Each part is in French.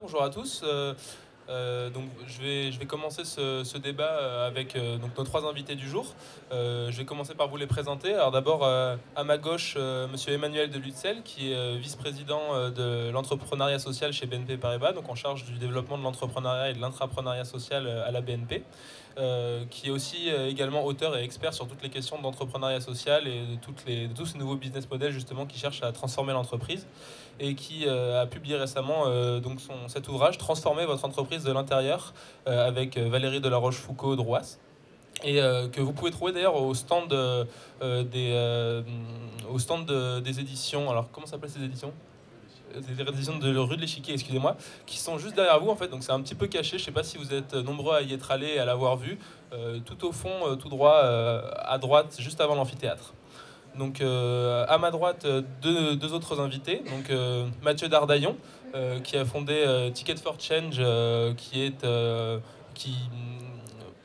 Bonjour à tous. Donc, je vais commencer ce débat avec donc nos trois invités du jour. Je vais commencer par vous les présenter. Alors d'abord, à ma gauche, Monsieur Emmanuel de Lutzel, qui est vice-président de l'entrepreneuriat social chez BNP Paribas, donc en charge du développement de l'entrepreneuriat et de l'intrapreneuriat social à la BNP. Qui est aussi également auteur et expert sur toutes les questions d'entrepreneuriat social et de tous ces nouveaux business models justement qui cherchent à transformer l'entreprise et qui a publié récemment donc cet ouvrage Transformer votre entreprise de l'intérieur avec Valérie de la Rochefoucauld Drouas et que vous pouvez trouver d'ailleurs au stand des éditions. Alors comment s'appellent ces éditions? Des éditions de rue de l'Échiquier, excusez-moi, qui sont juste derrière vous en fait, donc c'est un petit peu caché, je ne sais pas si vous êtes nombreux à y être allés et à l'avoir vu, tout au fond, tout droit, à droite, juste avant l'amphithéâtre. Donc à ma droite, deux autres invités, donc Mathieu Dardaillon, qui a fondé Ticket for Change, qui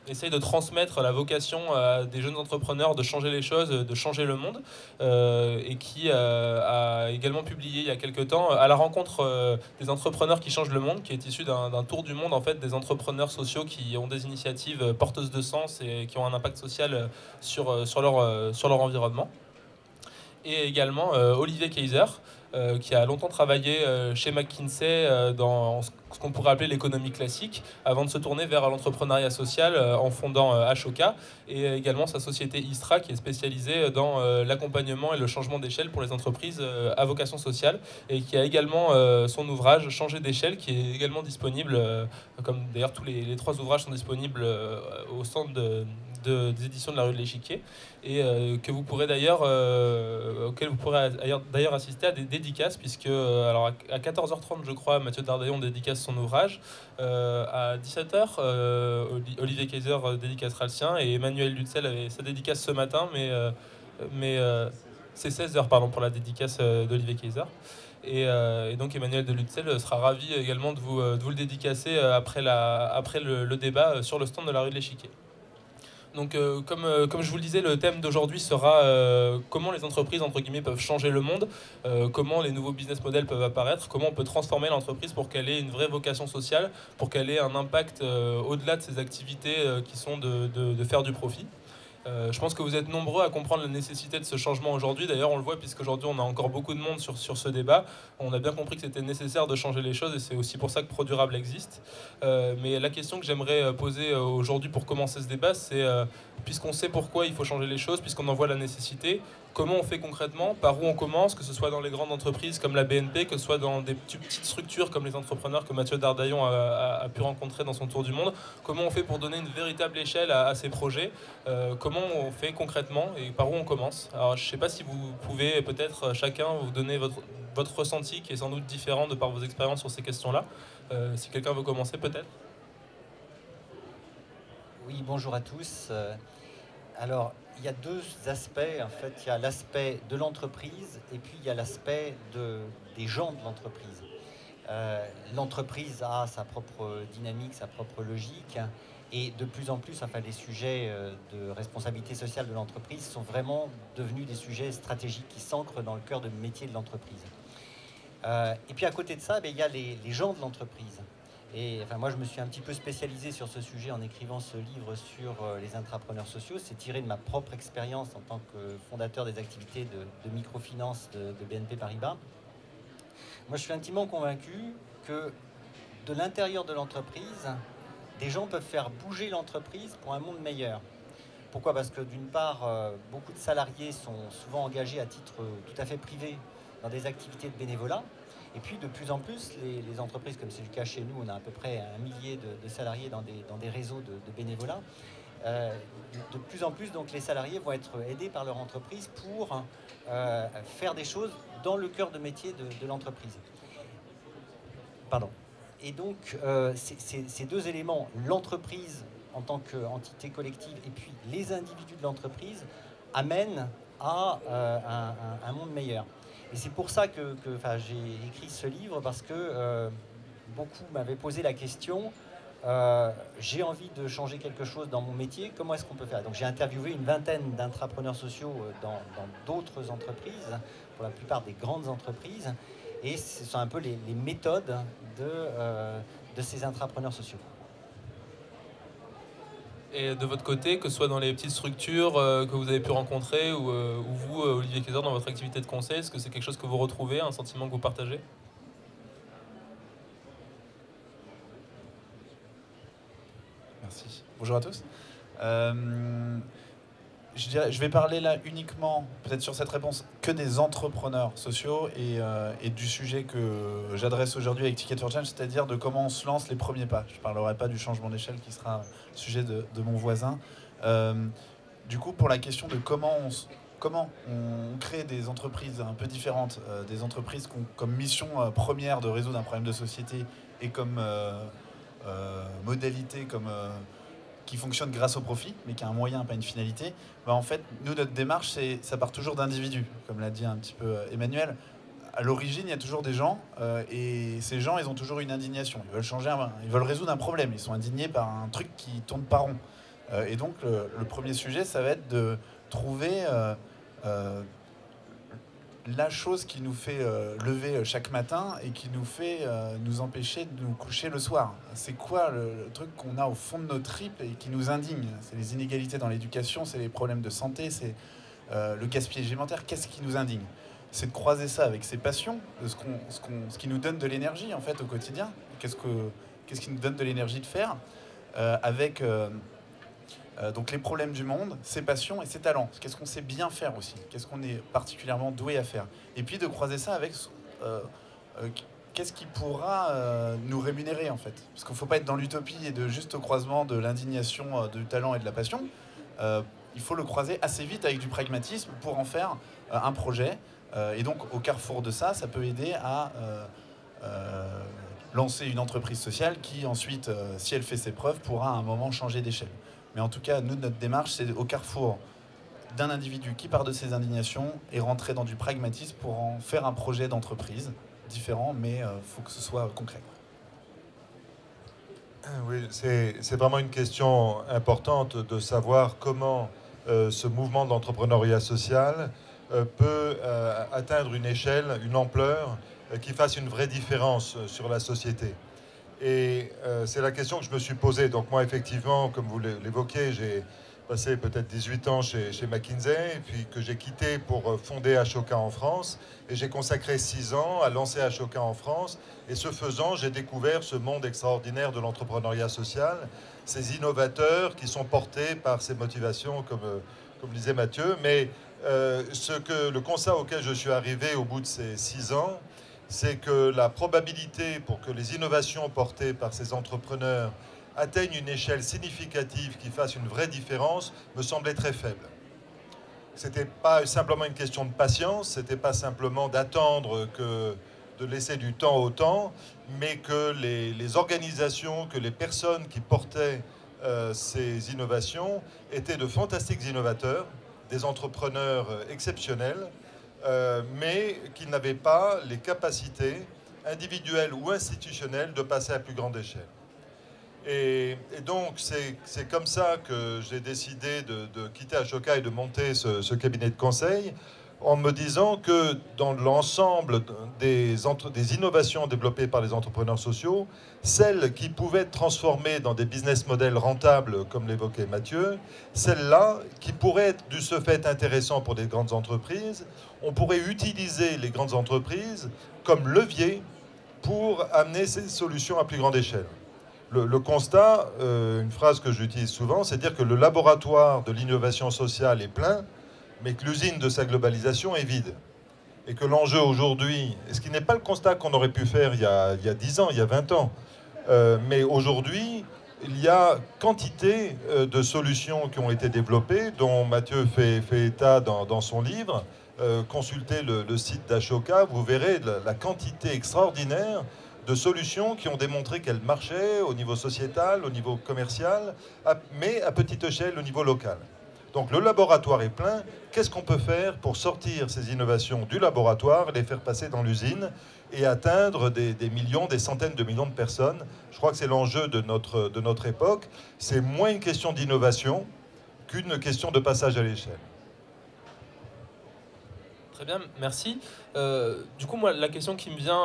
essaye de transmettre la vocation à des jeunes entrepreneurs de changer les choses, de changer le monde, et qui a également publié il y a quelques temps à la rencontre des entrepreneurs qui changent le monde, qui est issu d'un tour du monde en fait des entrepreneurs sociaux qui ont des initiatives porteuses de sens et qui ont un impact social sur leur environnement. Et également Olivier Kaiser, qui a longtemps travaillé chez McKinsey dans ce qu'on pourrait appeler l'économie classique, avant de se tourner vers l'entrepreneuriat social en fondant Ashoka, et également sa société Istra, qui est spécialisée dans l'accompagnement et le changement d'échelle pour les entreprises à vocation sociale, et qui a également son ouvrage Changer d'échelle, qui est également disponible, comme d'ailleurs tous les trois ouvrages sont disponibles au centre des éditions de la rue de l'Échiquier, et que vous pourrez d'ailleurs auquel vous pourrez d'ailleurs assister à des dédicaces, puisque alors à 14h30 je crois Mathieu Dardaillon dédicace son ouvrage, à 17h Olivier Kaiser dédicacera le sien, et Emmanuel Lutzel avait sa dédicace ce matin, mais c'est 16h pardon pour la dédicace d'Olivier Kaiser. Et donc Emmanuel de Lutzel sera ravi également de vous le dédicacer après le débat sur le stand de la rue de l'Échiquier. Donc, comme je vous le disais, le thème d'aujourd'hui sera comment les entreprises, entre guillemets, peuvent changer le monde, comment les nouveaux business models peuvent apparaître, comment on peut transformer l'entreprise pour qu'elle ait une vraie vocation sociale, pour qu'elle ait un impact au-delà de ses activités qui sont de faire du profit. Je pense que vous êtes nombreux à comprendre la nécessité de ce changement aujourd'hui. D'ailleurs, on le voit puisqu'aujourd'hui, on a encore beaucoup de monde sur ce débat. On a bien compris que c'était nécessaire de changer les choses et c'est aussi pour ça que ProDurable existe. Mais la question que j'aimerais poser aujourd'hui pour commencer ce débat, c'est puisqu'on sait pourquoi il faut changer les choses, puisqu'on en voit la nécessité, comment on fait concrètement, par où on commence, que ce soit dans les grandes entreprises comme la BNP, que ce soit dans des petites structures comme les entrepreneurs que Mathieu Dardaillon a pu rencontrer dans son tour du monde. Comment on fait pour donner une véritable échelle à ces projets, comment on fait concrètement et par où on commence. Alors je ne sais pas si vous pouvez peut-être chacun vous donner votre ressenti qui est sans doute différent de par vos expériences sur ces questions-là. Si quelqu'un veut commencer peut-être. Oui, bonjour à tous. Alors, il y a deux aspects. En fait, il y a l'aspect de l'entreprise et puis il y a l'aspect des gens de l'entreprise. L'entreprise a sa propre dynamique, sa propre logique. Et de plus en plus, enfin, les sujets de responsabilité sociale de l'entreprise sont vraiment devenus des sujets stratégiques qui s'ancrent dans le cœur de métier de l'entreprise. Et puis à côté de ça, il y a les gens de l'entreprise. Et enfin, moi, je me suis un petit peu spécialisé sur ce sujet en écrivant ce livre sur les intrapreneurs sociaux. C'est tiré de ma propre expérience en tant que fondateur des activités de microfinance de BNP Paribas. Moi, je suis intimement convaincu que de l'intérieur de l'entreprise, des gens peuvent faire bouger l'entreprise pour un monde meilleur. Pourquoi? Parce que d'une part, beaucoup de salariés sont souvent engagés à titre tout à fait privé dans des activités de bénévolat. Et puis de plus en plus, les entreprises, comme c'est le cas chez nous, on a à peu près 1 millier de salariés dans des réseaux de bénévolat. De plus en plus, donc, les salariés vont être aidés par leur entreprise pour faire des choses dans le cœur de métier de l'entreprise. Pardon. Et donc, ces deux éléments, l'entreprise en tant qu'entité collective et puis les individus de l'entreprise, amènent à un monde meilleur. Et c'est pour ça que j'ai écrit ce livre, parce que beaucoup m'avaient posé la question, j'ai envie de changer quelque chose dans mon métier, comment est-ce qu'on peut faire? Donc j'ai interviewé une vingtaine d'intrapreneurs sociaux dans d'autres entreprises, pour la plupart des grandes entreprises, Et ce sont un peu les méthodes de ces intrapreneurs sociaux. Et de votre côté, que ce soit dans les petites structures que vous avez pu rencontrer ou vous, Olivier Kayser, dans votre activité de conseil, est-ce que c'est quelque chose que vous retrouvez, un sentiment que vous partagez? Merci. Bonjour à tous. Je vais parler là uniquement, peut-être sur cette réponse, que des entrepreneurs sociaux et du sujet que j'adresse aujourd'hui avec Ticket for Change, c'est-à-dire de comment on se lance les premiers pas. Je ne parlerai pas du changement d'échelle qui sera le sujet de mon voisin. Du coup, pour la question de comment on crée des entreprises un peu différentes, des entreprises qui ont comme mission première de résoudre un problème de société et comme modalité, qui fonctionne grâce au profit, mais qui a un moyen, pas une finalité, bah en fait, nous, notre démarche, ça part toujours d'individus, comme l'a dit un petit peu Emmanuel. À l'origine, il y a toujours des gens, et ces gens, ils ont toujours une indignation. Ils veulent résoudre un problème. Ils sont indignés par un truc qui tourne pas rond. Et donc, le premier sujet, ça va être de trouver la chose qui nous fait lever chaque matin et qui nous fait nous empêcher de nous coucher le soir. C'est quoi le truc qu'on a au fond de nos tripes et qui nous indigne? C'est les inégalités dans l'éducation, c'est les problèmes de santé, c'est le gaspillage alimentaire. Qu'est-ce qui nous indigne? C'est de croiser ça avec ses passions, de ce qui nous donne de l'énergie en fait au quotidien. Qu'est-ce qui nous donne de l'énergie de faire avec donc les problèmes du monde, ses passions et ses talents. Qu'est-ce qu'on sait bien faire aussi? Qu'est-ce qu'on est particulièrement doué à faire? Et puis de croiser ça avec qu'est-ce qui pourra nous rémunérer en fait? Parce qu'il ne faut pas être dans l'utopie et de juste au croisement de l'indignation, du talent et de la passion. Il faut le croiser assez vite avec du pragmatisme pour en faire un projet. Et donc au carrefour de ça, ça peut aider à lancer une entreprise sociale qui ensuite, si elle fait ses preuves, pourra à un moment changer d'échelle. Mais en tout cas, nous, notre démarche, c'est au carrefour d'un individu qui part de ses indignations et rentrer dans du pragmatisme pour en faire un projet d'entreprise différent, mais il faut que ce soit concret. Oui, c'est vraiment une question importante de savoir comment ce mouvement de l'entrepreneuriat social peut atteindre une échelle, une ampleur qui fasse une vraie différence sur la société. Et c'est la question que je me suis posée. Donc moi, effectivement, comme vous l'évoquiez, j'ai passé peut-être 18 ans chez McKinsey, et puis que j'ai quitté pour fonder Ashoka en France. Et j'ai consacré 6 ans à lancer Ashoka en France. Et ce faisant, j'ai découvert ce monde extraordinaire de l'entrepreneuriat social, ces innovateurs qui sont portés par ces motivations, comme disait Mathieu. Mais le constat auquel je suis arrivé au bout de ces 6 ans, c'est que la probabilité pour que les innovations portées par ces entrepreneurs atteignent une échelle significative qui fasse une vraie différence me semblait très faible. Ce n'était pas simplement une question de patience, ce n'était pas simplement d'attendre de laisser du temps au temps, mais que les organisations, que les personnes qui portaient ces innovations étaient de fantastiques innovateurs, des entrepreneurs exceptionnels, mais qui n'avaient pas les capacités individuelles ou institutionnelles de passer à plus grande échelle. Et donc, c'est comme ça que j'ai décidé de quitter Ashoka et de monter ce cabinet de conseil, en me disant que dans l'ensemble des innovations développées par les entrepreneurs sociaux, celles qui pouvaient être transformées dans des business models rentables, comme l'évoquait Mathieu, celles-là qui pourraient être de ce fait intéressants pour des grandes entreprises, on pourrait utiliser les grandes entreprises comme levier pour amener ces solutions à plus grande échelle. Le constat, une phrase que j'utilise souvent, c'est dire que le laboratoire de l'innovation sociale est plein, mais que l'usine de sa globalisation est vide. Et que l'enjeu aujourd'hui, et ce qui n'est pas le constat qu'on aurait pu faire il y a 10 ans, il y a 20 ans, mais aujourd'hui, il y a quantité de solutions qui ont été développées, dont Mathieu fait état dans son livre. Consultez le site d'Ashoka, vous verrez la quantité extraordinaire de solutions qui ont démontré qu'elles marchaient au niveau sociétal, au niveau commercial, mais à petite échelle, au niveau local. Donc le laboratoire est plein. Qu'est-ce qu'on peut faire pour sortir ces innovations du laboratoire, les faire passer dans l'usine et atteindre des millions, des centaines de millions de personnes? Je crois que c'est l'enjeu de notre époque. C'est moins une question d'innovation qu'une question de passage à l'échelle. Très bien, merci. Du coup, moi, la question qui me vient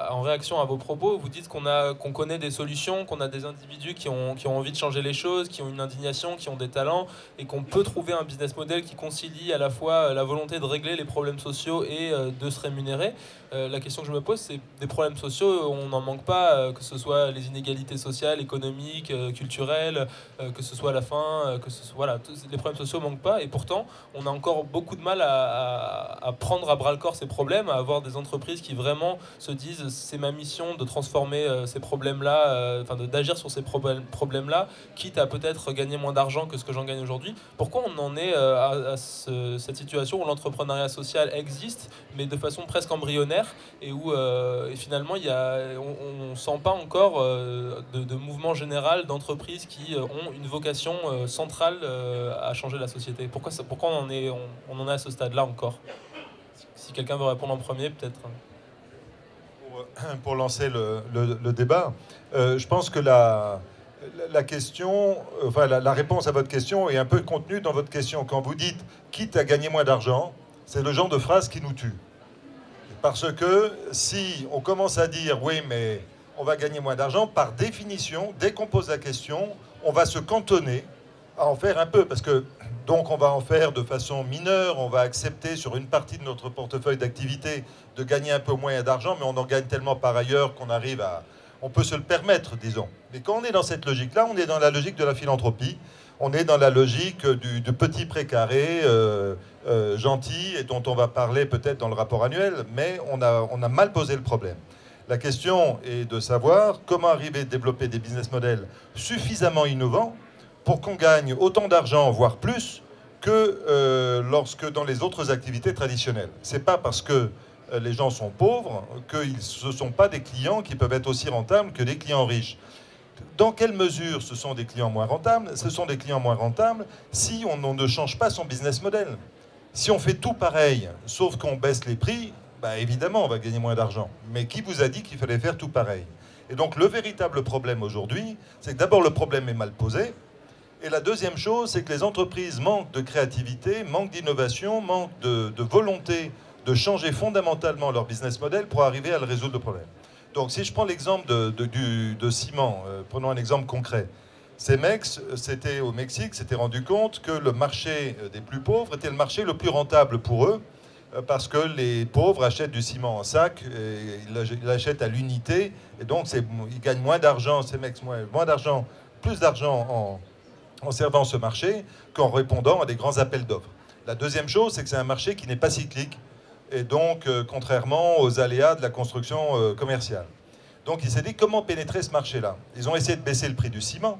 en réaction à vos propos, vous dites qu'on connaît des solutions, qu'on a des individus qui ont envie de changer les choses, qui ont une indignation, qui ont des talents, et qu'on peut trouver un business model qui concilie à la fois la volonté de régler les problèmes sociaux et de se rémunérer. La question que je me pose, c'est des problèmes sociaux, on n'en manque pas, que ce soit les inégalités sociales, économiques, culturelles, que ce soit la faim, que ce soit, voilà, les problèmes sociaux ne manquent pas, et pourtant, on a encore beaucoup de mal à prendre à bras le corps ces problèmes, à avoir des entreprises qui vraiment se disent c'est ma mission de transformer ces problèmes-là, enfin d'agir sur ces problèmes-là, quitte à peut-être gagner moins d'argent que ce que j'en gagne aujourd'hui. Pourquoi on en est cette situation où l'entrepreneuriat social existe, mais de façon presque embryonnaire, et où et finalement on ne sent pas encore de mouvement général d'entreprises qui ont une vocation centrale à changer la société. Pourquoi on en est à ce stade-là encore? Si quelqu'un veut répondre en premier, peut-être. Pour lancer le débat, je pense que la question, enfin la réponse à votre question est un peu contenue dans votre question. Quand vous dites « quitte à gagner moins d'argent », c'est le genre de phrase qui nous tue. Parce que si on commence à dire « oui, mais on va gagner moins d'argent », par définition, dès qu'on pose la question, on va se cantonner à en faire un peu. Parce que donc on va en faire de façon mineure, on va accepter sur une partie de notre portefeuille d'activité de gagner un peu moins d'argent, mais on en gagne tellement par ailleurs qu'on arrive à... On peut se le permettre, disons. Mais quand on est dans cette logique-là, on est dans la logique de la philanthropie, on est dans la logique du petit précaré gentil, et dont on va parler peut-être dans le rapport annuel, mais on a mal posé le problème. La question est de savoir comment arriver à développer des business models suffisamment innovants pour qu'on gagne autant d'argent, voire plus, que lorsque dans les autres activités traditionnelles. C'est pas parce que les gens sont pauvres qu'ils ne sont pas des clients qui peuvent être aussi rentables que des clients riches. Dans quelle mesure ce sont des clients moins rentables? Ce sont des clients moins rentables si on ne change pas son business model. Si on fait tout pareil, sauf qu'on baisse les prix, bah évidemment on va gagner moins d'argent. Mais qui vous a dit qu'il fallait faire tout pareil? Et donc le véritable problème aujourd'hui, c'est que d'abord le problème est mal posé, et la deuxième chose, c'est que les entreprises manquent de créativité, manquent d'innovation, manquent de volonté de changer fondamentalement leur business model pour arriver à le résoudre le problème. Donc si je prends l'exemple de ciment, prenons un exemple concret. Cemex, c'était au Mexique, s'était rendu compte que le marché des plus pauvres était le marché le plus rentable pour eux, parce que les pauvres achètent du ciment en sac, et ils l'achètent à l'unité, et donc ils gagnent moins d'argent, Cemex moins d'argent, plus d'argent en servant ce marché qu'en répondant à des grands appels d'offres. La deuxième chose, c'est que c'est un marché qui n'est pas cyclique, et donc contrairement aux aléas de la construction commerciale. Donc il s'est dit comment pénétrer ce marché-là. Ils ont essayé de baisser le prix du ciment,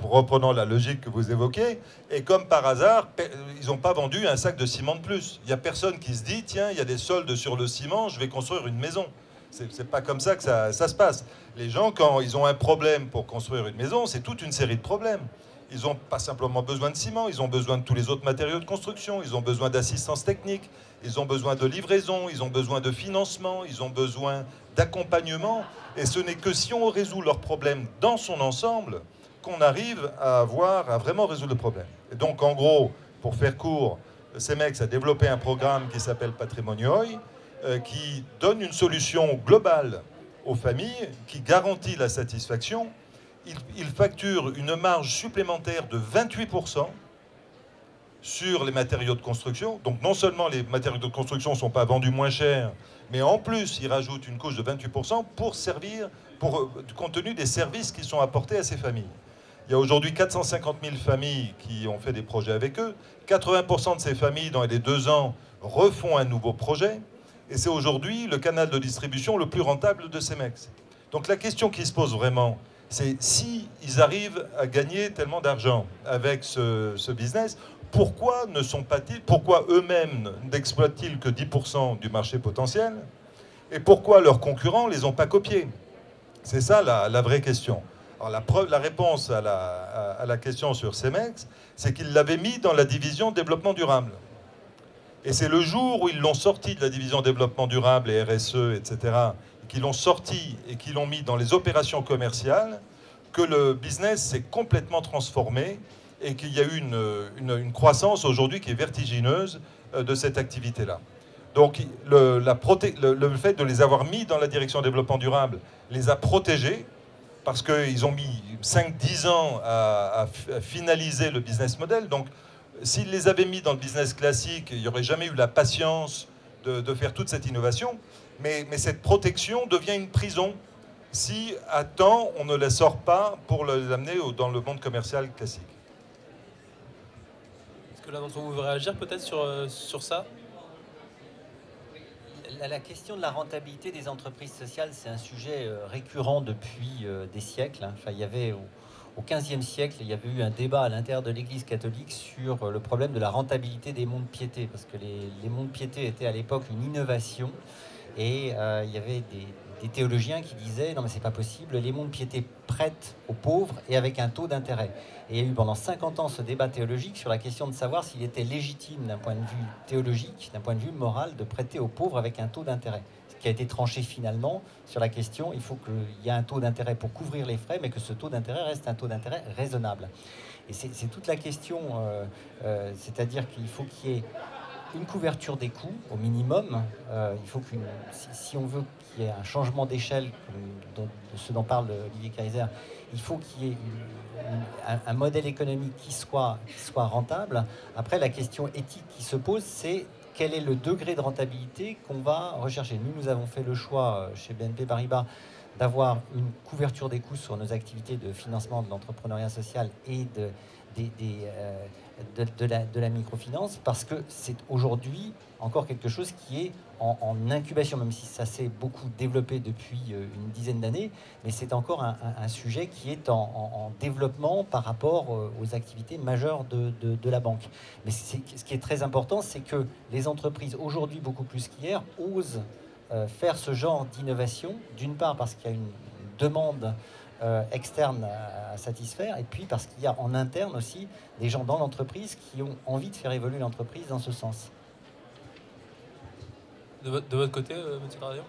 reprenant la logique que vous évoquez, et comme par hasard, ils n'ont pas vendu un sac de ciment de plus. Il n'y a personne qui se dit, tiens, il y a des soldes sur le ciment, je vais construire une maison. C'est pas comme ça que ça se passe. Les gens, quand ils ont un problème pour construire une maison, c'est toute une série de problèmes. Ils n'ont pas simplement besoin de ciment, ils ont besoin de tous les autres matériaux de construction, ils ont besoin d'assistance technique, ils ont besoin de livraison, ils ont besoin de financement, ils ont besoin d'accompagnement. Et ce n'est que si on résout leurs problèmes dans son ensemble qu'on arrive à vraiment résoudre le problème. Et donc, en gros, pour faire court, Cemex a développé un programme qui s'appelle Patrimonio, qui donne une solution globale aux familles, qui garantit la satisfaction. Il facture une marge supplémentaire de 28% sur les matériaux de construction. Donc non seulement les matériaux de construction ne sont pas vendus moins cher, mais en plus, il rajoute une couche de 28% compte tenu des services qui sont apportés à ces familles. Il y a aujourd'hui 450 000 familles qui ont fait des projets avec eux. 80% de ces familles, dans les 2 ans, refont un nouveau projet. Et c'est aujourd'hui le canal de distribution le plus rentable de Cemex. Donc la question qui se pose vraiment, c'est si ils arrivent à gagner tellement d'argent avec ce business, pourquoi eux-mêmes n'exploitent-ils que 10% du marché potentiel? Et pourquoi leurs concurrents ne les ont pas copiés? C'est ça la vraie question. Alors la réponse à la question sur Cemex, c'est qu'ils l'avaient mis dans la division développement durable. Et c'est le jour où ils l'ont sorti de la division développement durable et RSE, etc., qu'ils l'ont sorti et qu'ils l'ont mis dans les opérations commerciales, que le business s'est complètement transformé et qu'il y a eu une croissance aujourd'hui qui est vertigineuse de cette activité-là. Donc le fait de les avoir mis dans la direction développement durable les a protégés, parce qu'ils ont mis 5-10 ans à finaliser le business model. Donc s'ils les avaient mis dans le business classique, il n'y aurait jamais eu la patience de faire toute cette innovation. Mais cette protection devient une prison si à temps on ne les sort pas pour les amener dans le monde commercial classique. Est-ce que l'un d'entre vous veut réagir peut-être sur ça ? La question de la rentabilité des entreprises sociales, c'est un sujet récurrent depuis des siècles. Enfin, il y avait au XVe siècle, il y avait eu un débat à l'intérieur de l'Église catholique sur le problème de la rentabilité des monts-de-piété, parce que les monts-de-piété étaient à l'époque une innovation, et il y avait des théologiens qui disaient non mais c'est pas possible, les monts-de-piété prêtent aux pauvres et avec un taux d'intérêt. Et il y a eu pendant 50 ans ce débat théologique sur la question de savoir s'il était légitime d'un point de vue théologique, d'un point de vue moral, de prêter aux pauvres avec un taux d'intérêt. Ce qui a été tranché finalement sur la question, il faut qu'il y ait un taux d'intérêt pour couvrir les frais, mais que ce taux d'intérêt reste un taux d'intérêt raisonnable. Et c'est toute la question, c'est-à-dire qu'il faut qu'il y ait une couverture des coûts au minimum. Il faut si on veut qu'il y ait un changement d'échelle, de ce dont parle Olivier Kaiser, il faut qu'il y ait un modèle économique qui soit rentable. Après, la question éthique qui se pose, c'est quel est le degré de rentabilité qu'on va rechercher. Nous avons fait le choix chez BNP Paribas d'avoir une couverture des coûts sur nos activités de financement de l'entrepreneuriat social et de la microfinance, parce que c'est aujourd'hui encore quelque chose qui est en incubation, même si ça s'est beaucoup développé depuis une dizaine d'années, mais c'est encore un sujet qui est en développement par rapport aux activités majeures de la banque. Mais ce qui est très important, c'est que les entreprises, aujourd'hui beaucoup plus qu'hier, osent faire ce genre d'innovation, d'une part parce qu'il y a une demande externe à satisfaire, et puis parce qu'il y a en interne aussi des gens dans l'entreprise qui ont envie de faire évoluer l'entreprise dans ce sens. De votre côté, M. Taradian ?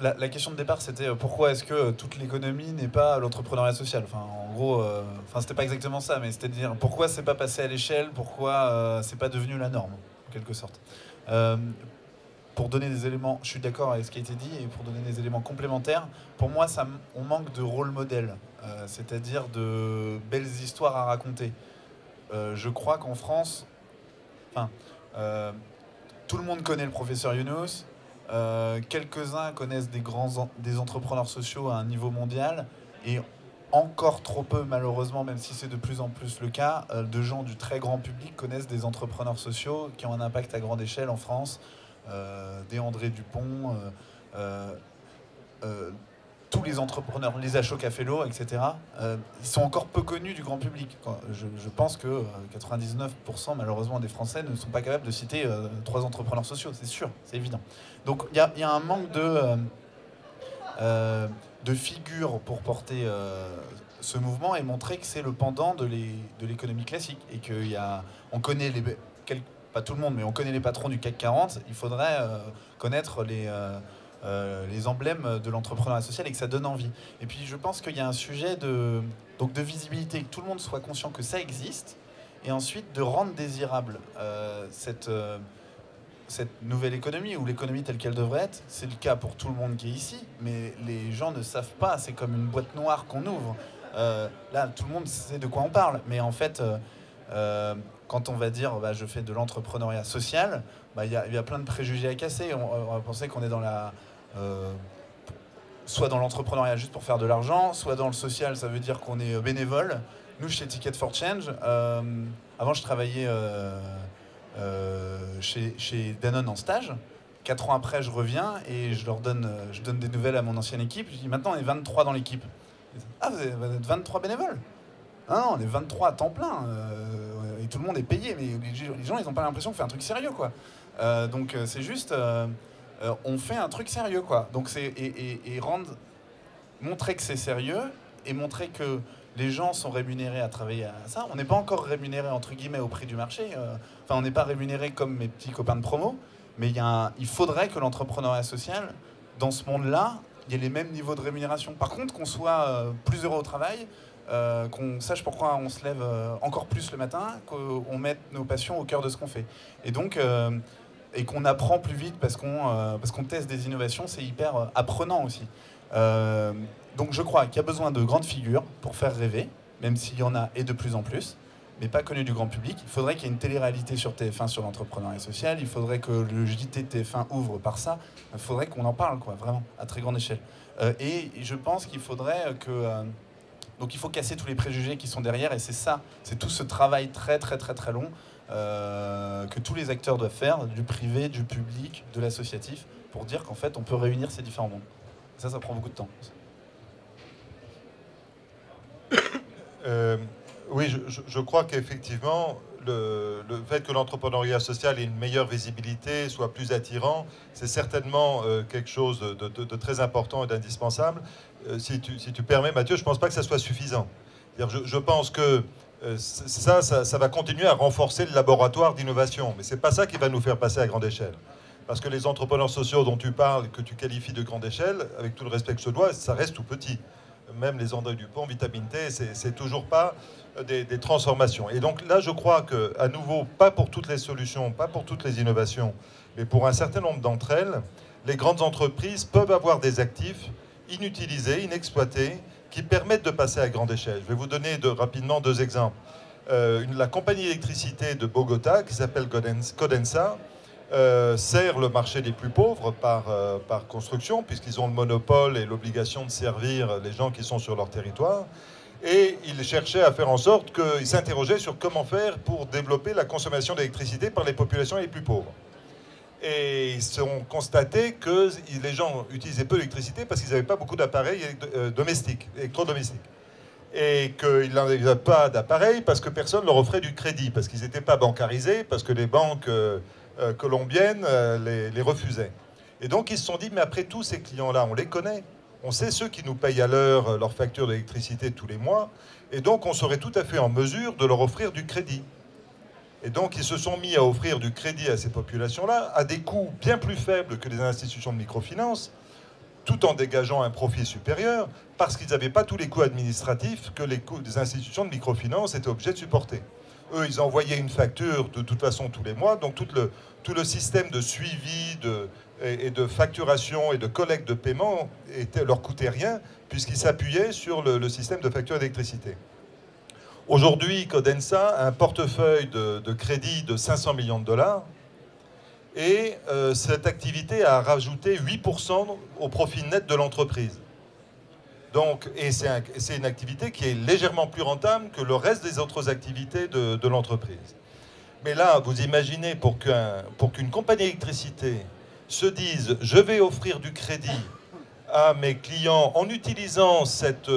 La question de départ, c'était pourquoi est-ce que toute l'économie n'est pas l'entrepreneuriat social. Enfin, en gros, c'était pas exactement ça, mais c'était de dire pourquoi c'est pas passé à l'échelle, pourquoi c'est pas devenu la norme, en quelque sorte. Pour donner des éléments, je suis d'accord avec ce qui a été dit, et pour donner des éléments complémentaires, pour moi, on manque de rôle modèle, c'est-à-dire de belles histoires à raconter. Je crois qu'en France, tout le monde connaît le professeur Younous, quelques-uns connaissent des entrepreneurs sociaux à un niveau mondial, et encore trop peu, malheureusement, même si c'est de plus en plus le cas, de gens du très grand public connaissent des entrepreneurs sociaux qui ont un impact à grande échelle en France. Des André Dupont, tous les entrepreneurs, les Ashok Fellow, etc. Ils sont encore peu connus du grand public. Je pense que 99% malheureusement des Français ne sont pas capables de citer 3 entrepreneurs sociaux, c'est sûr, c'est évident. Donc il y a un manque de figures pour porter ce mouvement et montrer que c'est le pendant de l'économie classique, et on connaît pas tout le monde, mais on connaît les patrons du CAC 40, il faudrait connaître les emblèmes de l'entrepreneuriat social et que ça donne envie. Et puis je pense qu'il y a un sujet de visibilité, que tout le monde soit conscient que ça existe, et ensuite de rendre désirable cette nouvelle économie, ou l'économie telle qu'elle devrait être. C'est le cas pour tout le monde qui est ici, mais les gens ne savent pas, c'est comme une boîte noire qu'on ouvre. Là, tout le monde sait de quoi on parle, mais en fait... quand on va dire je fais de l'entrepreneuriat social, il y a plein de préjugés à casser. On va penser qu'on est soit dans l'entrepreneuriat juste pour faire de l'argent, soit dans le social, ça veut dire qu'on est bénévole. Nous, chez Ticket for Change, avant je travaillais chez Danone en stage. 4 ans après, je reviens et je donne des nouvelles à mon ancienne équipe. Je dis maintenant on est 23 dans l'équipe. Ah, vous êtes 23 bénévoles? Ah non, on est 23 à temps plein, et tout le monde est payé, mais les gens, ils n'ont pas l'impression qu'on fait un truc sérieux, quoi. Donc c'est juste, on fait un truc sérieux, quoi. Donc montrer que c'est sérieux, et montrer que les gens sont rémunérés à travailler à ça. On n'est pas encore rémunéré, entre guillemets, au prix du marché. On n'est pas rémunéré comme mes petits copains de promo, mais il faudrait que l'entrepreneuriat social, dans ce monde-là, il y ait les mêmes niveaux de rémunération. Par contre, qu'on soit plus heureux au travail, qu'on sache pourquoi on se lève encore plus le matin, qu'on mette nos passions au cœur de ce qu'on fait. Et donc, et qu'on apprend plus vite parce qu'on teste des innovations, c'est hyper apprenant aussi. Donc je crois qu'il y a besoin de grandes figures pour faire rêver, même s'il y en a et de plus en plus, mais pas connues du grand public. Il faudrait qu'il y ait une télé-réalité sur TF1 sur l'entrepreneuriat social, il faudrait que le JT de TF1 ouvre par ça, il faudrait qu'on en parle, quoi, vraiment, à très grande échelle. Et je pense qu'il faudrait que... donc il faut casser tous les préjugés qui sont derrière, et c'est ça, c'est tout ce travail très très très très long que tous les acteurs doivent faire, du privé, du public, de l'associatif, pour dire qu'en fait on peut réunir ces différents mondes. Ça prend beaucoup de temps. Oui, je crois qu'effectivement, le fait que l'entrepreneuriat social ait une meilleure visibilité, soit plus attirant, c'est certainement quelque chose de très important et d'indispensable. Si tu permets, Mathieu, je ne pense pas que ça soit suffisant. Je pense que ça va continuer à renforcer le laboratoire d'innovation, mais ce n'est pas ça qui va nous faire passer à grande échelle. Parce que les entrepreneurs sociaux dont tu parles, que tu qualifies de grande échelle, avec tout le respect que je te dois, ça reste tout petit. Même les André Dupont, Vitamine T, c'est toujours pas des transformations. Et donc là, je crois qu'à nouveau, pas pour toutes les solutions, pas pour toutes les innovations, mais pour un certain nombre d'entre elles, les grandes entreprises peuvent avoir des actifs inutilisés, inexploités, qui permettent de passer à grande échelle. Je vais vous donner rapidement 2 exemples. La compagnie d'électricité de Bogota, qui s'appelle Codensa, sert le marché des plus pauvres par construction, puisqu'ils ont le monopole et l'obligation de servir les gens qui sont sur leur territoire. Et ils cherchaient à faire en sorte qu'ils s'interrogeaient sur comment faire pour développer la consommation d'électricité par les populations les plus pauvres. Et ils ont constaté que les gens utilisaient peu d'électricité parce qu'ils n'avaient pas beaucoup d'appareils domestiques, électrodomestiques. Et qu'ils n'avaient pas d'appareils parce que personne leur offrait du crédit, parce qu'ils n'étaient pas bancarisés, parce que les banques colombiennes les refusaient. Et donc ils se sont dit, mais après tout, ces clients-là, on les connaît. On sait ceux qui nous payent à l'heure leur facture d'électricité tous les mois. Et donc on serait tout à fait en mesure de leur offrir du crédit. Et donc ils se sont mis à offrir du crédit à ces populations-là à des coûts bien plus faibles que les institutions de microfinance, tout en dégageant un profit supérieur, parce qu'ils n'avaient pas tous les coûts administratifs que les coûts des institutions de microfinance étaient obligés de supporter. Eux, ils envoyaient une facture de toute façon tous les mois, donc tout le système de suivi et de facturation et de collecte de paiement leur coûtait rien, puisqu'ils s'appuyaient sur le système de facture d'électricité. Aujourd'hui, Codensa a un portefeuille de crédit de 500 millions de dollars, et cette activité a rajouté 8% au profit net de l'entreprise. Donc, et c'est une activité qui est légèrement plus rentable que le reste des autres activités de l'entreprise. Mais là, vous imaginez, pour qu'une compagnie d'électricité se dise « je vais offrir du crédit à mes clients en utilisant cette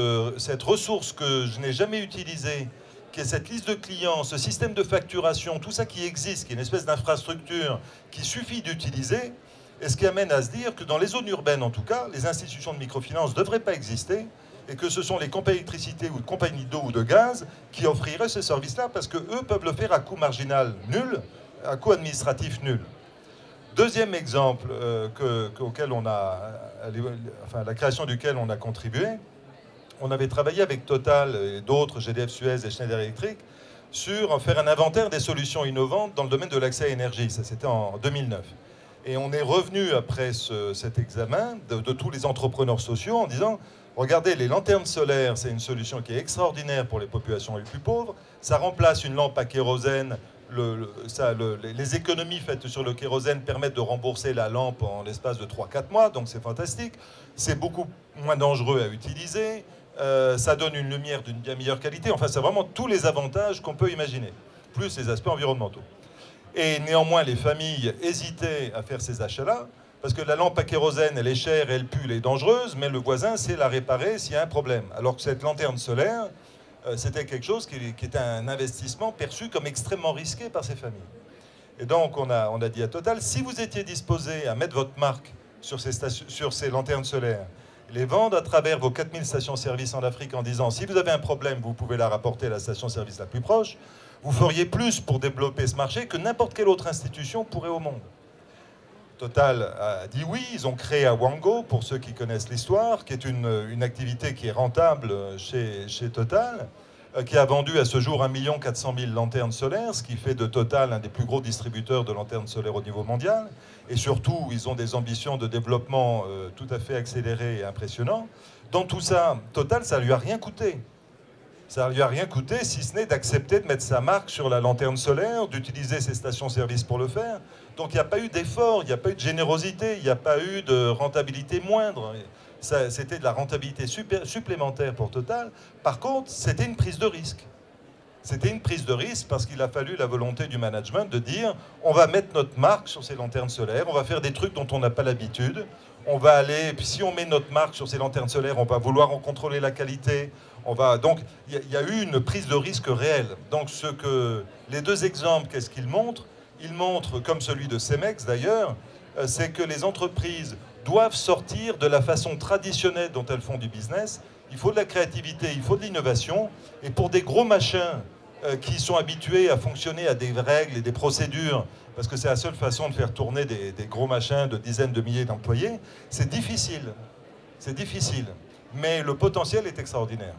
ressource que je n'ai jamais utilisée, qui est cette liste de clients, ce système de facturation, tout ça qui existe, qui est une espèce d'infrastructure qu'il suffit d'utiliser », et ce qui amène à se dire que dans les zones urbaines, en tout cas, les institutions de microfinance ne devraient pas exister, et que ce sont les compagnies d'électricité ou de compagnies d'eau ou de gaz qui offriraient ce service-là, parce qu'eux peuvent le faire à coût marginal nul, à coût administratif nul. Deuxième exemple auquel on a, la création duquel on a contribué, on avait travaillé avec Total et d'autres, GDF Suez et Schneider Electric, sur faire un inventaire des solutions innovantes dans le domaine de l'accès à l'énergie. Ça, c'était en 2009. Et on est revenu après cet examen de tous les entrepreneurs sociaux en disant, regardez, les lanternes solaires, c'est une solution qui est extraordinaire pour les populations les plus pauvres. Ça remplace une lampe à kérosène. Les économies faites sur le kérosène permettent de rembourser la lampe en l'espace de 3-4 mois, donc c'est fantastique. C'est beaucoup moins dangereux à utiliser. Ça donne une lumière d'une bien meilleure qualité. Enfin, c'est vraiment tous les avantages qu'on peut imaginer, plus les aspects environnementaux. Et néanmoins, les familles hésitaient à faire ces achats-là, parce que la lampe à kérosène, elle est chère, elle pue, elle est dangereuse, mais le voisin sait la réparer s'il y a un problème. Alors que cette lanterne solaire, c'était quelque chose qui était un investissement perçu comme extrêmement risqué par ces familles. Et donc, on a dit à Total, si vous étiez disposé à mettre votre marque sur ces lanternes solaires, les vendre à travers vos 4000 stations-service en Afrique en disant, si vous avez un problème, vous pouvez la rapporter à la station-service la plus proche, vous feriez plus pour développer ce marché que n'importe quelle autre institution pourrait au monde. Total a dit oui, ils ont créé Awango, pour ceux qui connaissent l'histoire, qui est une activité qui est rentable chez Total. qui a vendu à ce jour 1 400 000 lanternes solaires, ce qui fait de Total un des plus gros distributeurs de lanternes solaires au niveau mondial. Et surtout, ils ont des ambitions de développement tout à fait accélérées et impressionnantes. Dans tout ça, Total, ça ne lui a rien coûté. Ça ne lui a rien coûté, si ce n'est d'accepter de mettre sa marque sur la lanterne solaire, d'utiliser ses stations-service pour le faire. Donc il n'y a pas eu d'effort, il n'y a pas eu de générosité, il n'y a pas eu de rentabilité moindre. C'était de la rentabilité supplémentaire pour Total. Par contre, c'était une prise de risque. C'était une prise de risque parce qu'il a fallu la volonté du management de dire on va mettre notre marque sur ces lanternes solaires, on va faire des trucs dont on n'a pas l'habitude, on va aller, puis si on met notre marque sur ces lanternes solaires, on va vouloir en contrôler la qualité. Donc il y a eu une prise de risque réelle. Donc les deux exemples, qu'est-ce qu'ils montrent? Ils montrent, comme celui de Cemex d'ailleurs, c'est que les entreprises doivent sortir de la façon traditionnelle dont elles font du business. Il faut de la créativité, il faut de l'innovation. Et pour des gros machins qui sont habitués à fonctionner à des règles et des procédures, parce que c'est la seule façon de faire tourner des gros machins de dizaines de milliers d'employés, c'est difficile. C'est difficile. Mais le potentiel est extraordinaire.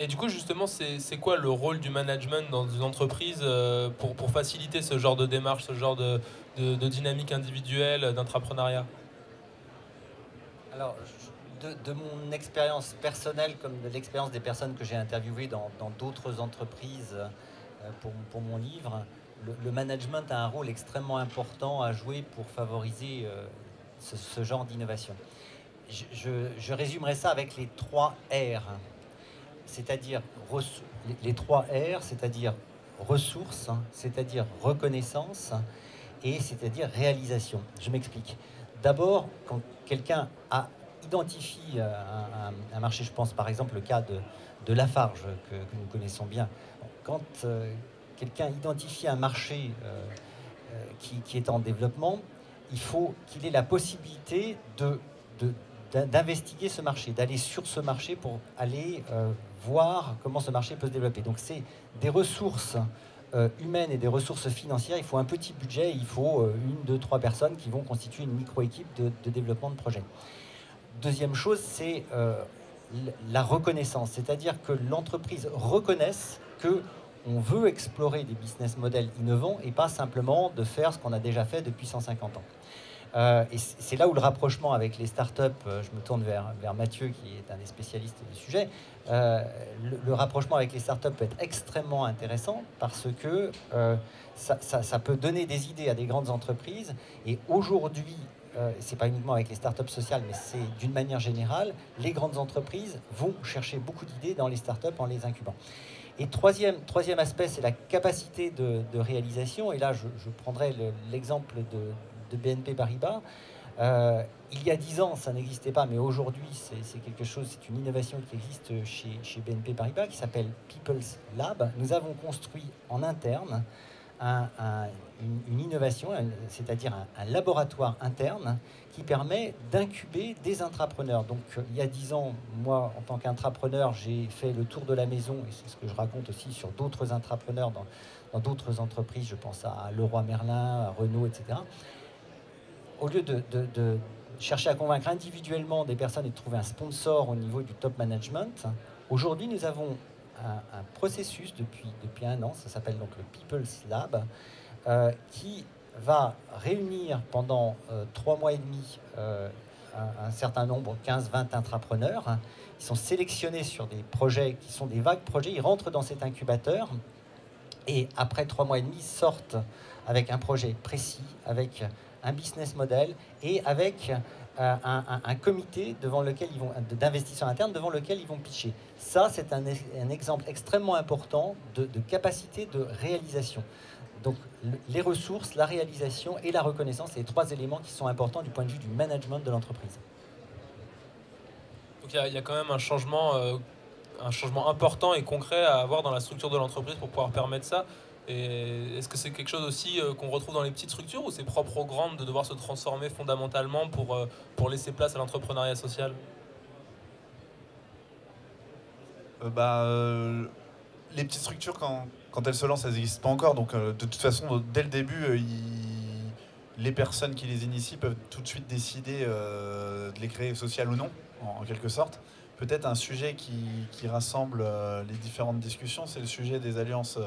Et du coup, justement, c'est quoi le rôle du management dans une entreprise pour faciliter ce genre de démarche, ce genre de dynamique individuelle, d'intrapreneuriat? Alors, de mon expérience personnelle, comme de l'expérience des personnes que j'ai interviewées dans d'autres entreprises pour mon livre, le management a un rôle extrêmement important à jouer pour favoriser ce genre d'innovation. Je résumerai ça avec les 3 R. C'est-à-dire les 3 R, c'est-à-dire ressources, c'est-à-dire reconnaissance et c'est-à-dire réalisation. Je m'explique. D'abord, quand quelqu'un identifie un marché, je pense par exemple le cas de Lafarge que nous connaissons bien, quand quelqu'un identifie un marché qui est en développement, il faut qu'il ait la possibilité d'investiguer ce marché, d'aller sur ce marché pour aller voir comment ce marché peut se développer. Donc c'est des ressources humaines et des ressources financières. Il faut un petit budget, il faut 1, 2, 3 personnes qui vont constituer une micro-équipe de développement de projet. Deuxième chose, c'est la reconnaissance, c'est-à-dire que l'entreprise reconnaisse qu'on veut explorer des business models innovants et pas simplement de faire ce qu'on a déjà fait depuis 150 ans. Et c'est là où le rapprochement avec les startups, je me tourne vers Mathieu qui est un des spécialistes du sujet, le rapprochement avec les startups peut être extrêmement intéressant parce que ça peut donner des idées à des grandes entreprises. Et aujourd'hui, c'est pas uniquement avec les startups sociales, mais c'est d'une manière générale, les grandes entreprises vont chercher beaucoup d'idées dans les startups en les incubant. Et troisième aspect, c'est la capacité de réalisation. Et là, je prendrai l'exemple de BNP Paribas. Il y a 10 ans, ça n'existait pas, mais aujourd'hui, c'est quelque chose, c'est une innovation qui existe chez BNP Paribas, qui s'appelle People's Lab. Nous avons construit en interne une innovation, c'est-à-dire un laboratoire interne qui permet d'incuber des intrapreneurs. Donc, il y a 10 ans, moi, en tant qu'intrapreneur, j'ai fait le tour de la maison, et c'est ce que je raconte aussi sur d'autres intrapreneurs dans d'autres entreprises, je pense à Leroy Merlin, à Renault, etc. Au lieu de chercher à convaincre individuellement des personnes et de trouver un sponsor au niveau du top management, aujourd'hui, nous avons un processus depuis 1 an, ça s'appelle donc le People's Lab, qui va réunir pendant 3 mois et demi un certain nombre, 15-20 intrapreneurs. Ils sont sélectionnés sur des projets qui sont des vagues projets. Ils rentrent dans cet incubateur et après 3 mois et demi, ils sortent avec un projet précis, avec un business model et avec un comité devant lequel ils vont, d'investisseurs internes devant lequel ils vont pitcher. Ça, c'est un exemple extrêmement important de capacité de réalisation. Donc, les ressources, la réalisation et la reconnaissance, c'est les 3 éléments qui sont importants du point de vue du management de l'entreprise. Donc, il y a quand même un changement important et concret à avoir dans la structure de l'entreprise pour pouvoir permettre ça. Et est-ce que c'est quelque chose aussi qu'on retrouve dans les petites structures ou c'est propre aux grandes de devoir se transformer fondamentalement pour laisser place à l'entrepreneuriat social? Les petites structures, quand elles se lancent, elles n'existent pas encore. Donc, de toute façon, dès le début, les personnes qui les initient peuvent tout de suite décider de les créer sociales ou non, en quelque sorte. peut-être un sujet qui rassemble les différentes discussions, c'est le sujet des alliances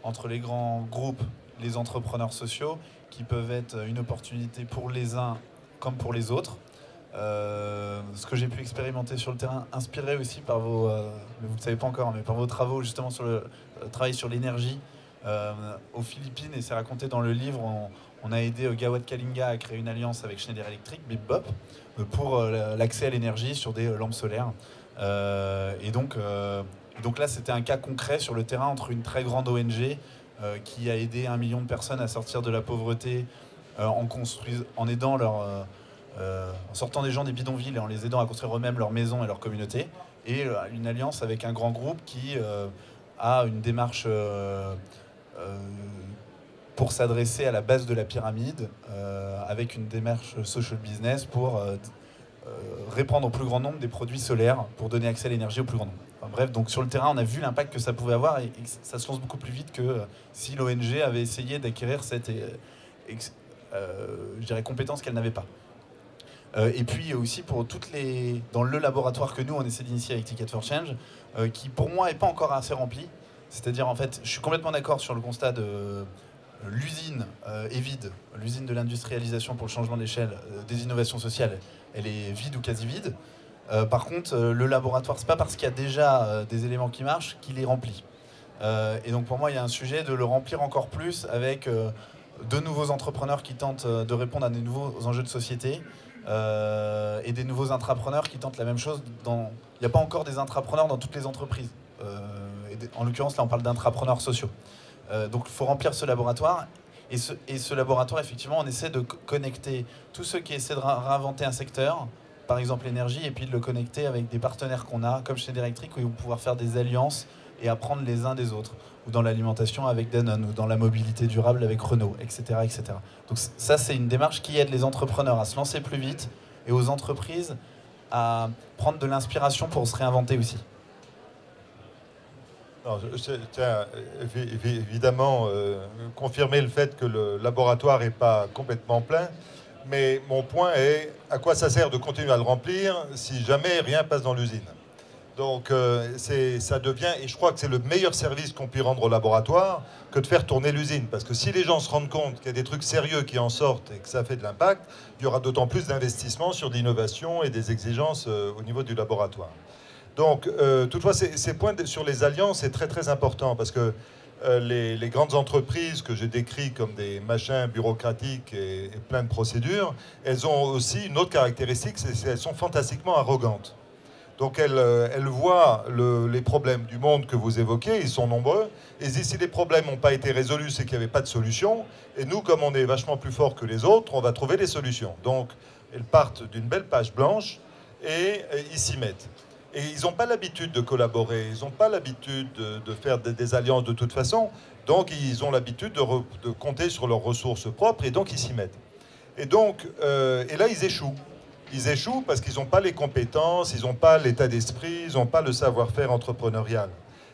entre les grands groupes, les entrepreneurs sociaux, qui peuvent être une opportunité pour les uns comme pour les autres. Ce que j'ai pu expérimenter sur le terrain, inspiré aussi par vos, vous ne le savez pas encore, mais par vos travaux justement sur le travail sur l'énergie aux Philippines, et c'est raconté dans le livre. On a aidé Gawad Kalinga à créer une alliance avec Schneider Electric, BipBop, pour l'accès à l'énergie sur des lampes solaires. Et donc là, c'était un cas concret sur le terrain entre une très grande ONG qui a aidé 1 million de personnes à sortir de la pauvreté en aidant en sortant des gens des bidonvilles et en les aidant à construire eux-mêmes leur maison et leur communauté, et une alliance avec un grand groupe qui a une démarche pour s'adresser à la base de la pyramide, avec une démarche social business pour répandre au plus grand nombre des produits solaires pour donner accès à l'énergie au plus grand nombre. Enfin, bref, donc sur le terrain, on a vu l'impact que ça pouvait avoir, et ça se lance beaucoup plus vite que si l'ONG avait essayé d'acquérir cette je dirais, compétence qu'elle n'avait pas. Et puis aussi pour dans le laboratoire que nous on essaie d'initier avec Ticket for Change, qui pour moi n'est pas encore assez rempli. C'est-à-dire, en fait, je suis complètement d'accord sur le constat de l'usine est vide, l'usine de l'industrialisation pour le changement d'échelle des innovations sociales, elle est vide ou quasi vide. Par contre, le laboratoire, c'est pas parce qu'il y a déjà des éléments qui marchent qu'il est rempli. Et donc pour moi, il y a un sujet de le remplir encore plus avec de nouveaux entrepreneurs qui tentent de répondre à des nouveaux enjeux de société, et des nouveaux intrapreneurs qui tentent la même chose. Il n'y a pas encore des intrapreneurs dans toutes les entreprises. En l'occurrence, là, on parle d'intrapreneurs sociaux. Donc il faut remplir ce laboratoire. Et ce laboratoire, effectivement, on essaie de connecter tous ceux qui essaient de réinventer un secteur, par exemple l'énergie, et puis de le connecter avec des partenaires qu'on a, comme Schneider Electric, où ils vont pouvoir faire des alliances et apprendre les uns des autres, ou dans l'alimentation avec Danone, ou dans la mobilité durable avec Renault, etc. etc. Donc ça, c'est une démarche qui aide les entrepreneurs à se lancer plus vite, et aux entreprises à prendre de l'inspiration pour se réinventer aussi. Non, je tiens évidemment confirmer le fait que le laboratoire n'est pas complètement plein, mais mon point est à quoi ça sert de continuer à le remplir si jamais rien passe dans l'usine. Donc ça devient, et je crois que c'est le meilleur service qu'on puisse rendre au laboratoire que de faire tourner l'usine. Parce que si les gens se rendent compte qu'il y a des trucs sérieux qui en sortent et que ça fait de l'impact, il y aura d'autant plus d'investissement sur de l'innovation et des exigences au niveau du laboratoire. Donc, toutefois, ces points sur les alliances, c'est très très important parce que les grandes entreprises que j'ai décrites comme des machins bureaucratiques et plein de procédures, elles ont aussi une autre caractéristique, c'est qu'elles sont fantastiquement arrogantes. Donc elles voient les problèmes du monde que vous évoquez, ils sont nombreux, et si les problèmes n'ont pas été résolus, c'est qu'il n'y avait pas de solution, et nous, comme on est vachement plus fort que les autres, on va trouver des solutions. Donc elles partent d'une belle page blanche, et ils s'y mettent. Et ils n'ont pas l'habitude de collaborer, ils n'ont pas l'habitude de faire des alliances de toute façon, donc ils ont l'habitude de compter sur leurs ressources propres, et donc ils s'y mettent. Et donc, et là, ils échouent. Ils échouent parce qu'ils n'ont pas les compétences, ils n'ont pas l'état d'esprit, ils n'ont pas le savoir-faire entrepreneurial.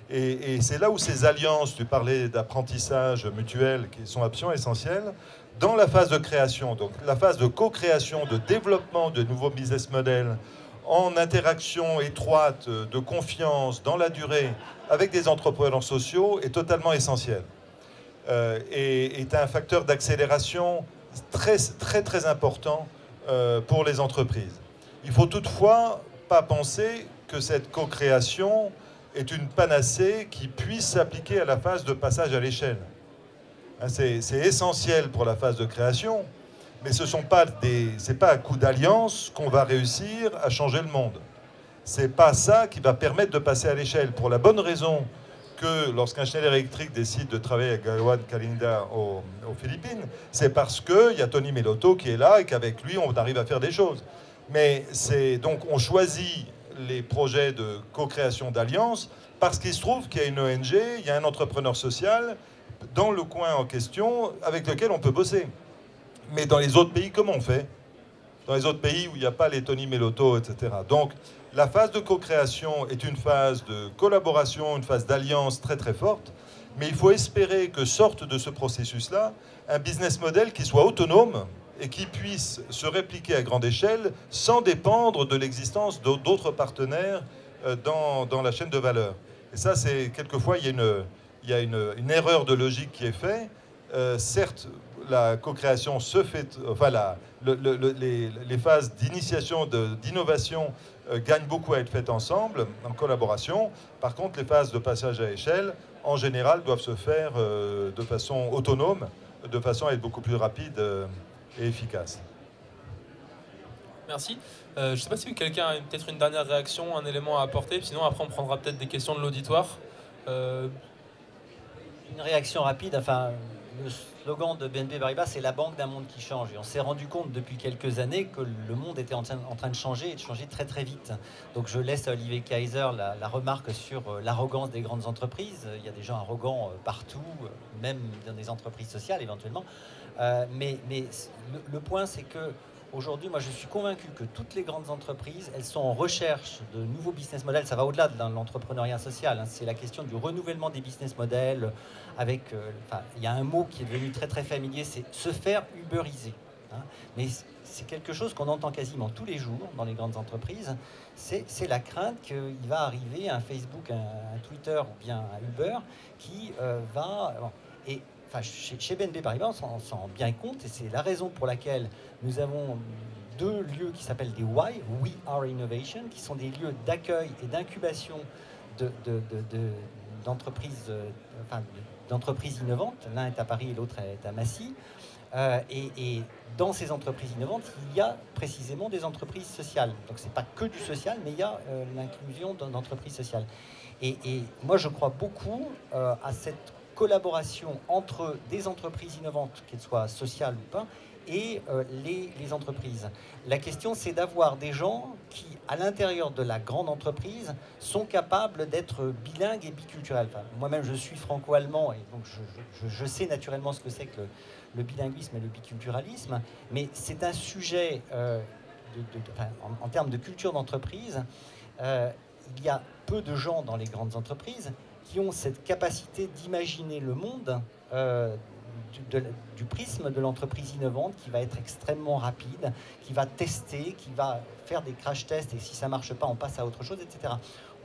Et c'est là où ces alliances, tu parlais d'apprentissage mutuel, qui sont absolument essentielles, dans la phase de création, donc la phase de co-création, de développement de nouveaux business models, en interaction étroite, de confiance, dans la durée, avec des entrepreneurs sociaux, est totalement essentielle. Et est un facteur d'accélération très, très, très important pour les entreprises. Il ne faut toutefois pas penser que cette co-création est une panacée qui puisse s'appliquer à la phase de passage à l'échelle. C'est essentiel pour la phase de création, mais ce n'est pas à coup d'alliance qu'on va réussir à changer le monde. Ce n'est pas ça qui va permettre de passer à l'échelle, pour la bonne raison que lorsqu'un Schneider Electric décide de travailler avec Gawad Kalinga aux Philippines, c'est parce qu'il y a Tony Melotto qui est là et qu'avec lui, on arrive à faire des choses. Mais donc on choisit les projets de co-création d'alliance parce qu'il se trouve qu'il y a une ONG, il y a un entrepreneur social dans le coin en question avec lequel on peut bosser. Mais dans les autres pays, comment on fait? Dans les autres pays où il n'y a pas les Tony Melotto, etc. Donc, la phase de co-création est une phase de collaboration, une phase d'alliance très très forte, mais il faut espérer que sorte de ce processus-là un business model qui soit autonome et qui puisse se répliquer à grande échelle sans dépendre de l'existence d'autres partenaires dans la chaîne de valeur. Et ça, c'est quelquefois, il y a une erreur de logique qui est faite. Certes, la co-création se fait, enfin, les phases d'initiation, d'innovation gagnent beaucoup à être faites ensemble, en collaboration. Par contre, les phases de passage à échelle, en général, doivent se faire de façon autonome, de façon à être beaucoup plus rapide et efficace. Merci. Je ne sais pas si quelqu'un a peut-être une dernière réaction, un élément à apporter. Sinon, après, on prendra peut-être des questions de l'auditoire. Une réaction rapide. Enfin, le slogan de BNP Paribas, c'est la banque d'un monde qui change. Et on s'est rendu compte depuis quelques années que le monde était en train de changer et de changer très très vite. Donc je laisse à Olivier Kaiser la remarque sur l'arrogance des grandes entreprises. Il y a des gens arrogants partout, même dans des entreprises sociales éventuellement. Mais le point, c'est que aujourd'hui, moi, je suis convaincu que toutes les grandes entreprises, elles sont en recherche de nouveaux business models. Ça va au-delà de l'entrepreneuriat social, hein. C'est la question du renouvellement des business models. Avec, il y a un mot qui est devenu très très familier, c'est se faire uberiser, hein. Mais c'est quelque chose qu'on entend quasiment tous les jours dans les grandes entreprises. C'est la crainte qu'il va arriver un Facebook, un Twitter ou bien un Uber qui va... Et enfin, chez BNP Paribas, on s'en rend bien compte, et c'est la raison pour laquelle nous avons 2 lieux qui s'appellent des WHY, We Are Innovation, qui sont des lieux d'accueil et d'incubation d'entreprises innovantes. L'un est à Paris et l'autre est à Massy. Et dans ces entreprises innovantes, il y a précisément des entreprises sociales. Donc c'est pas que du social, mais il y a l'inclusion d'entreprises sociales. Et moi, je crois beaucoup à cette collaboration entre des entreprises innovantes, qu'elles soient sociales ou pas, et les entreprises. La question, c'est d'avoir des gens qui, à l'intérieur de la grande entreprise, sont capables d'être bilingues et biculturels. Enfin, moi-même, je suis franco-allemand, et donc je sais naturellement ce que c'est que le bilinguisme et le biculturalisme, mais c'est un sujet, en termes de culture d'entreprise, il y a peu de gens dans les grandes entreprises qui ont cette capacité d'imaginer le monde du prisme de l'entreprise innovante, qui va être extrêmement rapide, qui va tester, qui va faire des crash tests, et si ça ne marche pas, on passe à autre chose, etc.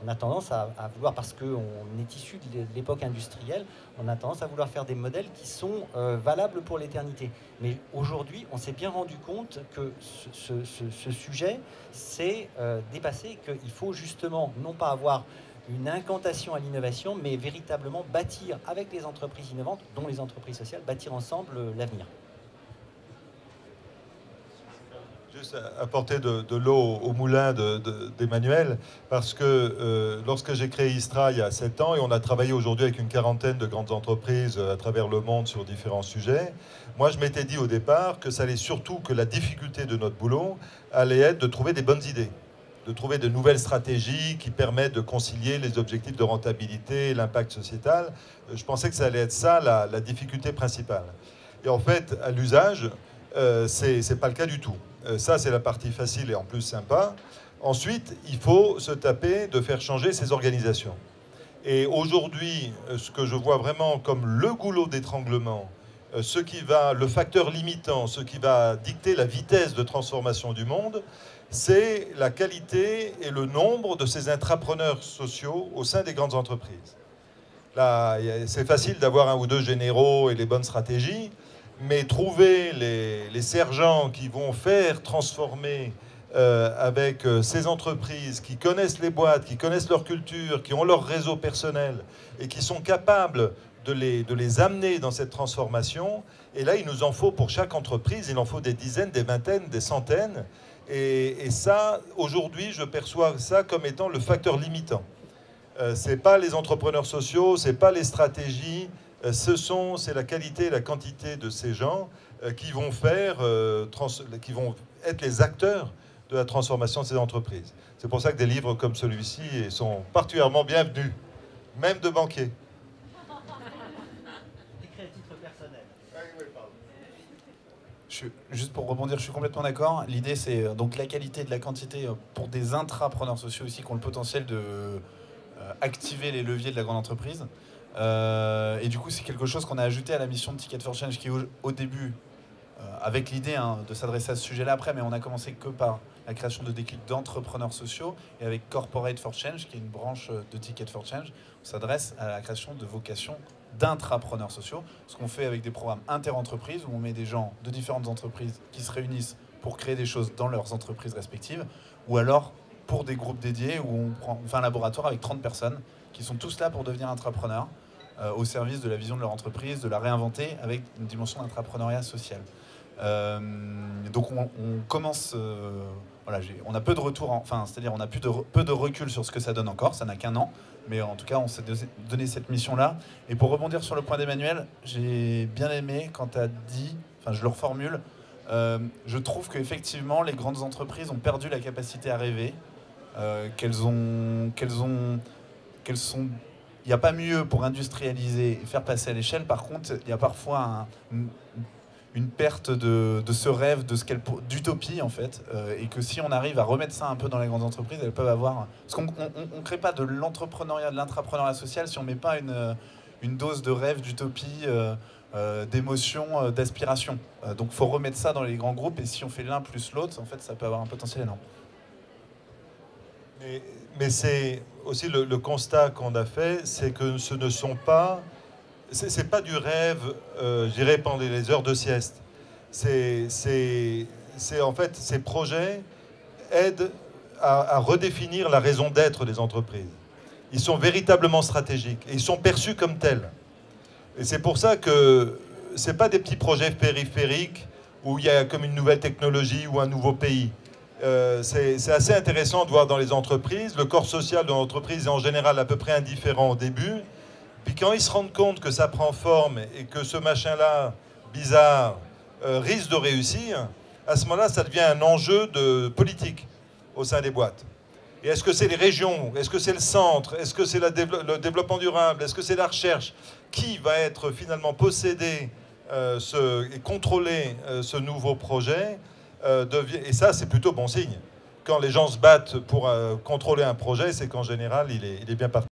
On a tendance à vouloir, parce qu'on est issu de l'époque industrielle, on a tendance à vouloir faire des modèles qui sont valables pour l'éternité. Mais aujourd'hui, on s'est bien rendu compte que ce sujet s'est dépassé, qu'il faut justement non pas avoir une incantation à l'innovation, mais véritablement bâtir avec les entreprises innovantes, dont les entreprises sociales, bâtir ensemble l'avenir. Juste apporter de l'eau au moulin d'Emmanuel, parce que lorsque j'ai créé Istra il y a 7 ans, et on a travaillé aujourd'hui avec une quarantaine de grandes entreprises à travers le monde sur différents sujets, moi je m'étais dit au départ que ça allait surtout, que la difficulté de notre boulot allait être de trouver des bonnes idées, de trouver de nouvelles stratégies qui permettent de concilier les objectifs de rentabilité et l'impact sociétal. Je pensais que ça allait être ça la difficulté principale. Et en fait, à l'usage, c'est pas le cas du tout. Ça, c'est la partie facile et en plus sympa. Ensuite, il faut se taper de faire changer ces organisations. Et aujourd'hui, ce que je vois vraiment comme le goulot d'étranglement, le facteur limitant, ce qui va dicter la vitesse de transformation du monde, c'est la qualité et le nombre de ces intrapreneurs sociaux au sein des grandes entreprises. Là, c'est facile d'avoir 1 ou 2 généraux et les bonnes stratégies, mais trouver les sergents qui vont faire transformer avec ces entreprises, qui connaissent les boîtes, qui connaissent leur culture, qui ont leur réseau personnel et qui sont capables de les amener dans cette transformation. Et là, il nous en faut pour chaque entreprise, il en faut des dizaines, des vingtaines, des centaines. Et ça, aujourd'hui, je perçois ça comme étant le facteur limitant. C'est pas les entrepreneurs sociaux, c'est pas les stratégies, c'est la qualité et la quantité de ces gens qui vont qui vont être les acteurs de la transformation de ces entreprises. C'est pour ça que des livres comme celui-ci sont particulièrement bienvenus, même de banquiers. Juste pour rebondir, je suis complètement d'accord. L'idée, c'est donc la qualité de la quantité pour des intrapreneurs sociaux aussi qui ont le potentiel de activer les leviers de la grande entreprise. Et du coup, c'est quelque chose qu'on a ajouté à la mission de Ticket for Change qui, au début, avec l'idée de s'adresser à ce sujet-là après, mais on a commencé que par la création de déclics d'entrepreneurs sociaux. Et avec Corporate for Change, qui est une branche de Ticket for Change, on s'adresse à la création de vocations d'intrapreneurs sociaux. Ce qu'on fait avec des programmes inter-entreprises, où on met des gens de différentes entreprises qui se réunissent pour créer des choses dans leurs entreprises respectives, ou alors pour des groupes dédiés, où on fait un laboratoire avec 30 personnes qui sont tous là pour devenir intrapreneurs, au service de la vision de leur entreprise, de la réinventer avec une dimension d'entrepreneuriat social. Donc on commence, voilà, on a peu de retour, enfin c'est-à-dire on a peu de recul sur ce que ça donne encore, ça n'a qu'un an, mais en tout cas on s'est donné cette mission-là. Et pour rebondir sur le point d'Emmanuel, j'ai bien aimé quand tu as dit, enfin je le reformule, je trouve qu'effectivement les grandes entreprises ont perdu la capacité à rêver, il n'y a pas mieux pour industrialiser et faire passer à l'échelle. Par contre, il y a parfois une perte de ce rêve, d'utopie en fait, et que si on arrive à remettre ça un peu dans les grandes entreprises, elles peuvent avoir... Parce qu'on ne crée pas de l'entrepreneuriat, de l'intrapreneuriat social si on ne met pas une dose de rêve, d'utopie, d'émotion, d'aspiration. Donc il faut remettre ça dans les grands groupes, et si on fait l'un plus l'autre, en fait, ça peut avoir un potentiel énorme. Mais c'est aussi le constat qu'on a fait, c'est que ce ne sont pas... C'est pas du rêve, je dirais, pendant les heures de sieste. En fait, ces projets aident à redéfinir la raison d'être des entreprises. Ils sont véritablement stratégiques et ils sont perçus comme tels. Et c'est pour ça que ce n'est pas des petits projets périphériques où il y a comme une nouvelle technologie ou un nouveau pays. C'est assez intéressant de voir dans les entreprises, le corps social de l'entreprise est en général à peu près indifférent au début. Puis quand ils se rendent compte que ça prend forme et que ce machin-là, bizarre, risque de réussir, à ce moment-là, ça devient un enjeu de politique au sein des boîtes. Et est-ce que c'est les régions? Est-ce que c'est le centre? Est-ce que c'est le développement durable? Est-ce que c'est la recherche? Qui va être finalement possédé et contrôler ce nouveau projet? Et ça, c'est plutôt bon signe. Quand les gens se battent pour contrôler un projet, c'est qu'en général, il est bien parti.